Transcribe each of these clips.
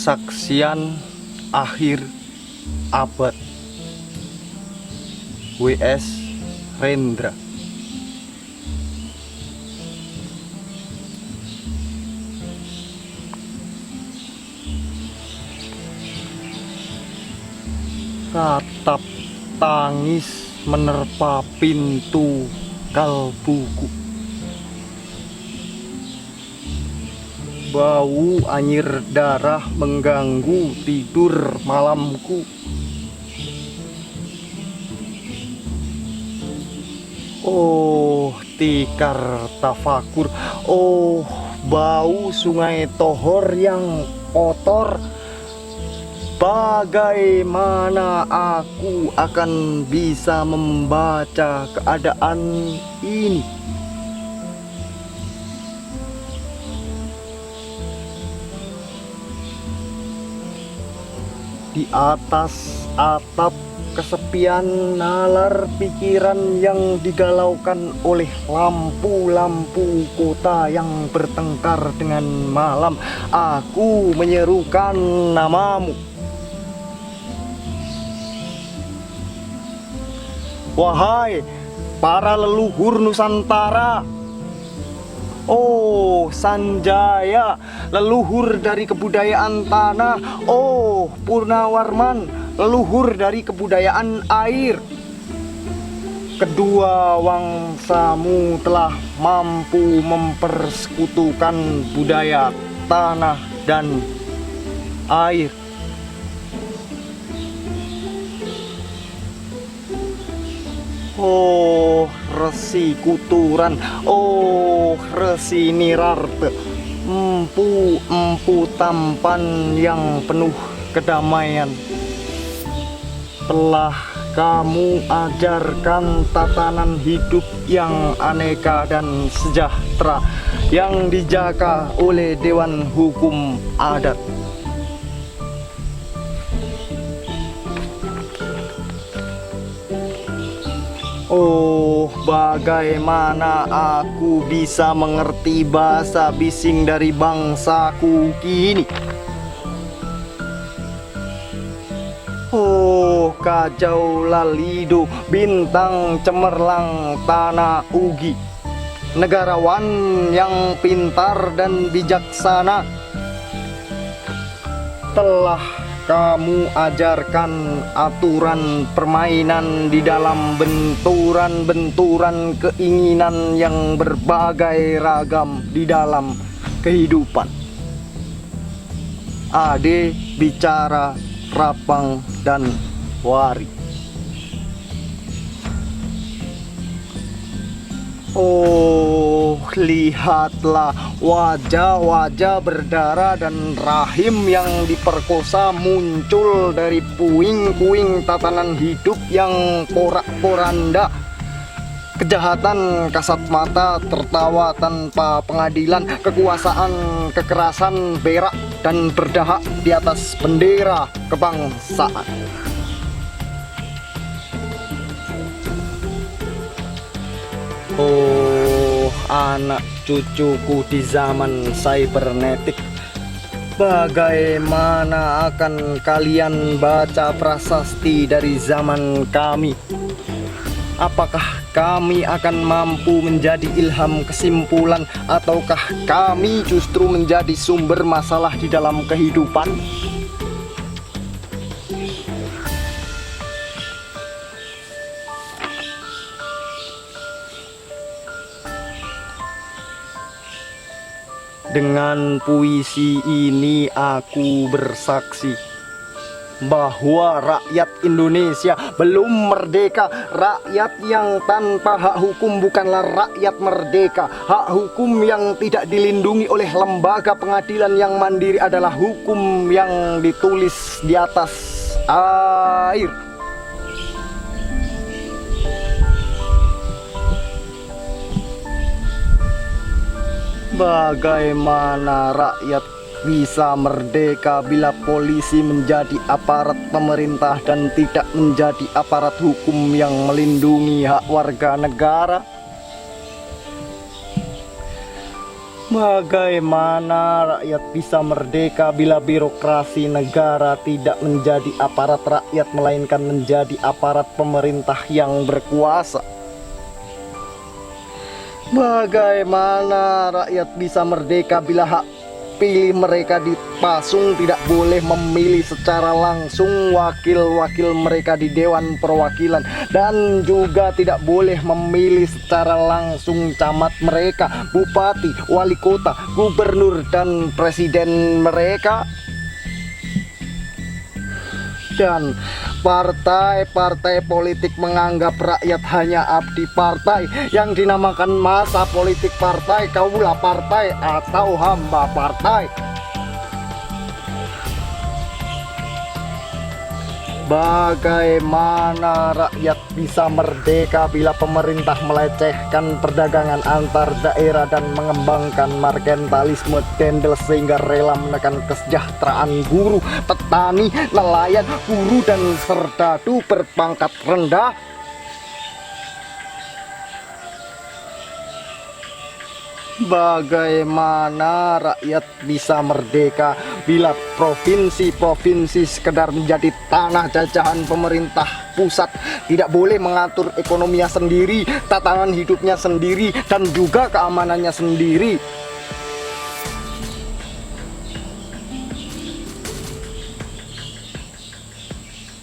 Persaksian akhir abad W.S. Rendra. Ratap tangis menerpa pintu kalbuku. Bau anyir darah mengganggu tidur malamku. Oh, tikar tafakur. Oh, bau sungai Tohor yang kotor. Bagaimana aku akan bisa membaca keadaan ini? Di atas atap kesepian nalar pikiran yang digalaukan oleh lampu-lampu kota yang bertengkar dengan malam. Aku menyerukan namamu. Wahai para leluhur Nusantara. Oh, Sanjaya, leluhur dari kebudayaan tanah. Oh, Purnawarman, leluhur dari kebudayaan air. Kedua wangsamu telah mampu mempersekutukan budaya tanah dan air. Oh, Resi Kuturan, oh Resi Nirarte, empu tampan yang penuh kedamaian. Telah kamu ajarkan tatanan hidup yang aneka dan sejahtera yang dijaga oleh Dewan Hukum Adat. Oh, bagaimana aku bisa mengerti bahasa bising dari bangsaku kini? Oh, Kajau Lalido, bintang cemerlang tanah Ugi, negarawan yang pintar dan bijaksana, telah kamu ajarkan aturan permainan di dalam benturan-benturan keinginan yang berbagai ragam di dalam kehidupan. Ade bicara Rapang dan Wari. Oh, lihatlah wajah-wajah berdarah dan rahim yang diperkosa muncul dari puing-puing tatanan hidup yang porak-poranda. Kejahatan kasat mata tertawa tanpa pengadilan, kekuasaan kekerasan berak dan berdahak di atas bendera kebangsaan. Oh, anak cucuku di zaman cybernetik, bagaimana akan kalian baca prasasti dari zaman kami? Apakah kami akan mampu menjadi ilham kesimpulan, ataukah kami justru menjadi sumber masalah di dalam kehidupan? Dengan puisi ini aku bersaksi bahwa rakyat Indonesia belum merdeka. Rakyat yang tanpa hak hukum bukanlah rakyat merdeka. Hak hukum yang tidak dilindungi oleh lembaga pengadilan yang mandiri adalah hukum yang ditulis di atas air. Bagaimana rakyat bisa merdeka bila polisi menjadi aparat pemerintah dan tidak menjadi aparat hukum yang melindungi hak warga negara? Bagaimana rakyat bisa merdeka bila birokrasi negara tidak menjadi aparat rakyat melainkan menjadi aparat pemerintah yang berkuasa? Bagaimana rakyat bisa merdeka bila hak pilih mereka dipasung, tidak boleh memilih secara langsung wakil-wakil mereka di Dewan Perwakilan, dan juga tidak boleh memilih secara langsung camat mereka, bupati, wali kota, gubernur, dan presiden mereka? Dan partai-partai politik menganggap rakyat hanya abdi partai yang dinamakan masa politik partai, kaula partai, atau hamba partai. Bagaimana rakyat bisa merdeka bila pemerintah melecehkan perdagangan antar daerah dan mengembangkan merkantilisme dendel sehingga rela menekan kesejahteraan buruh, petani, nelayan, guru, dan serdadu berpangkat rendah? Bagaimana rakyat bisa merdeka bila provinsi-provinsi sekedar menjadi tanah jajahan pemerintah pusat, tidak boleh mengatur ekonominya sendiri, tatanan hidupnya sendiri, dan juga keamanannya sendiri?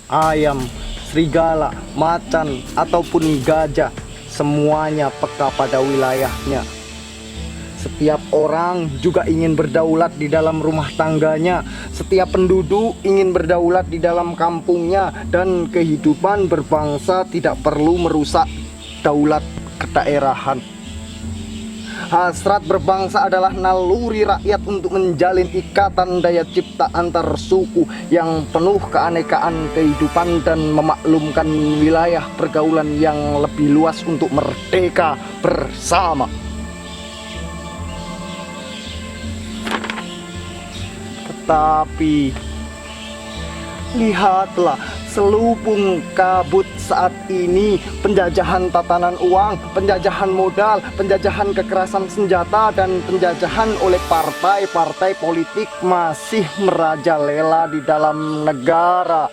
Ayam, serigala, macan, ataupun gajah, semuanya peka pada wilayahnya. Setiap orang juga ingin berdaulat di dalam rumah tangganya. Setiap penduduk ingin berdaulat di dalam kampungnya. Dan kehidupan berbangsa tidak perlu merusak daulat kedaerahan. Hasrat berbangsa adalah naluri rakyat untuk menjalin ikatan daya cipta antar suku yang penuh keanekaan kehidupan dan memaklumkan wilayah pergaulan yang lebih luas untuk merdeka bersama. Tapi lihatlah selubung kabut saat ini, penjajahan tatanan uang, penjajahan modal, penjajahan kekerasan senjata, dan penjajahan oleh partai-partai politik masih merajalela di dalam negara.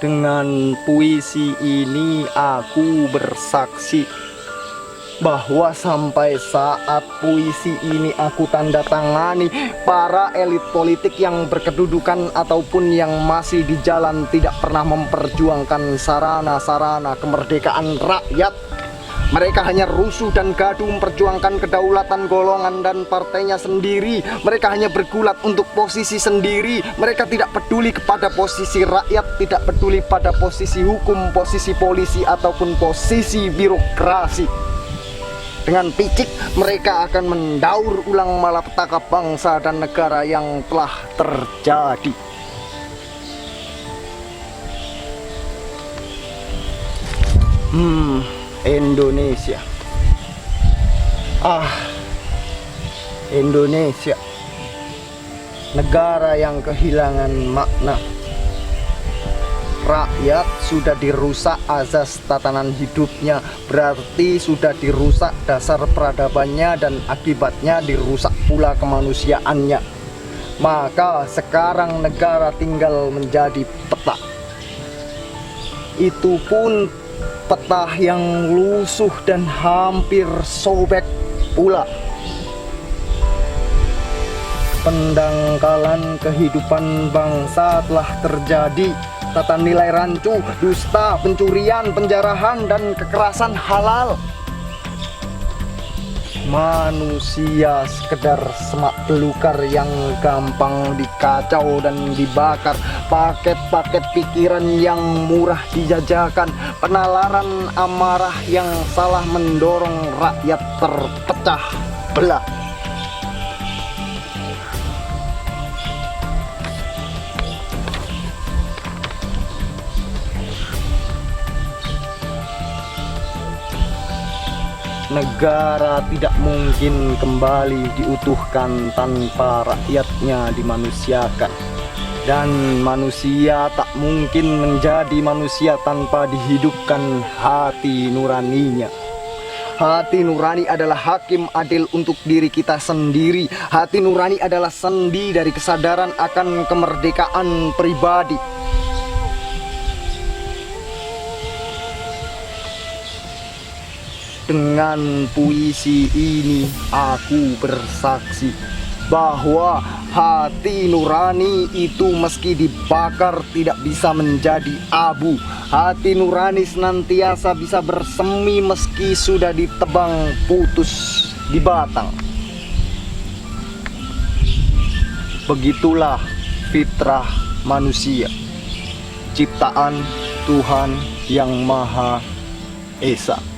Dengan puisi ini aku bersaksi bahwa sampai saat puisi ini aku tanda tangani, para elit politik yang berkedudukan ataupun yang masih di jalan tidak pernah memperjuangkan sarana-sarana kemerdekaan rakyat. Mereka hanya rusuh dan gaduh memperjuangkan kedaulatan golongan dan partainya sendiri. Mereka hanya bergulat untuk posisi sendiri. Mereka tidak peduli kepada posisi rakyat, tidak peduli pada posisi hukum, posisi polisi, ataupun posisi birokrasi. Dengan picik mereka akan mendaur ulang malapetaka bangsa dan negara yang telah terjadi. Indonesia. Indonesia. Negara yang kehilangan makna. Rakyat sudah dirusak azas tatanan hidupnya, berarti sudah dirusak dasar peradabannya, dan akibatnya dirusak pula kemanusiaannya. Maka sekarang negara tinggal menjadi peta. Itu pun peta yang lusuh dan hampir sobek pula. Pendangkalan kehidupan bangsa telah terjadi. Tata nilai rancu, dusta, pencurian, penjarahan, dan kekerasan halal. Manusia sekedar semak belukar yang gampang dikacau dan dibakar. Paket-paket pikiran yang murah dijajakan. Penalaran amarah yang salah mendorong rakyat terpecah belah. Negara tidak mungkin kembali diutuhkan tanpa rakyatnya dimanusiakan. Dan manusia tak mungkin menjadi manusia tanpa dihidupkan hati nuraninya. Hati nurani adalah hakim adil untuk diri kita sendiri. Hati nurani adalah sendi dari kesadaran akan kemerdekaan pribadi. Dengan puisi ini aku bersaksi bahwa hati nurani itu meski dibakar tidak bisa menjadi abu. Hati nurani senantiasa bisa bersemi meski sudah ditebang putus di batang. Begitulah fitrah manusia, ciptaan Tuhan Yang Maha Esa.